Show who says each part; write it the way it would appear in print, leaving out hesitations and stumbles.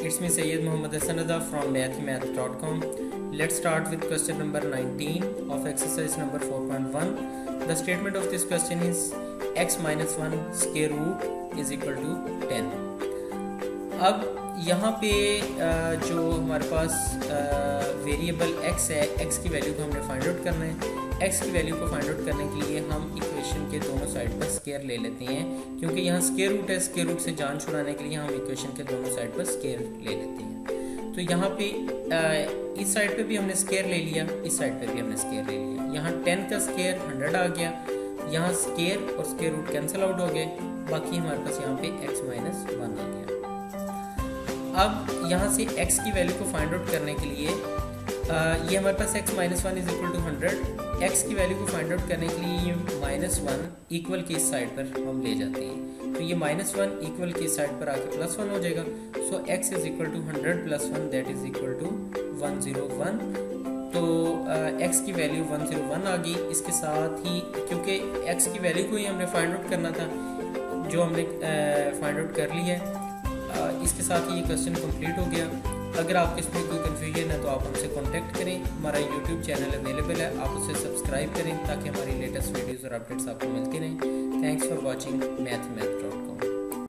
Speaker 1: It's me Sayyid Muhammad Hassan Reza from mathemath.com. Let's start with question number 19 of exercise number 4.1. The statement of this question is x minus 1 square root is equal to 10. अब यहाँ पे जो हमारे पास variable x है, x की value को हमने find out करना है. x की वैल्यू को फाइंड आउट करने के लिए हम इक्वेशन के दोनों साइड पर स्क्वायर ले लेते हैं, क्योंकि यहाँ स्क्वायर रूट है. स्क्वायर रूट से जान छुड़ाने के लिए हम इक्वेशन के दोनों साइड पर स्क्वायर ले लेते हैं. तो यहाँ पे इस साइड पे भी हमने स्क्वायर ले लिया, इस साइड पे भी हमने स्क्वायर ले लिया. यहाँ 10 का स्क्वायर 100 आ गया. यहाँ स्क्वायर और स्क्वायर रूट कैंसिल आउट हो गए. बाकी हमारे पास यहाँ पे x माइनस 1 आ गया. अब यहाँ से x की वैल्यू को फाइंड आउट करने के लिए ये हमारे पास x minus 1 is equal to 100. x की वैल्यू को फाइंड आउट करने के लिए ये माइनस 1 इक्वल की इस साइड पर हम ले जाते हैं. तो ये माइनस 1 इक्वल की इस साइड पर आके प्लस 1 हो जाएगा. So x is equal to 100 plus 1 that is equal to 101. तो x की वैल्यू 101 आ गई. इसके साथ ही क्योंकि x की वैल्यू को ही हमने फाइंड आउट करना था, जो हमने फाइंड आउट कर ली है, इसके साथ ही ये क्वेश्चन कंप्लीट हो गया. अगर आपके इसमें कोई कन्फ्यूजन है तो आप हमसे कांटेक्ट करें. हमारा यूट्यूब चैनल अवेलेबल है, आप उसे सब्सक्राइब करें ताकि हमारी लेटेस्ट वीडियोज़ और अपडेट्स आपको मिलती रहें. Thanks for watching mathemath.com.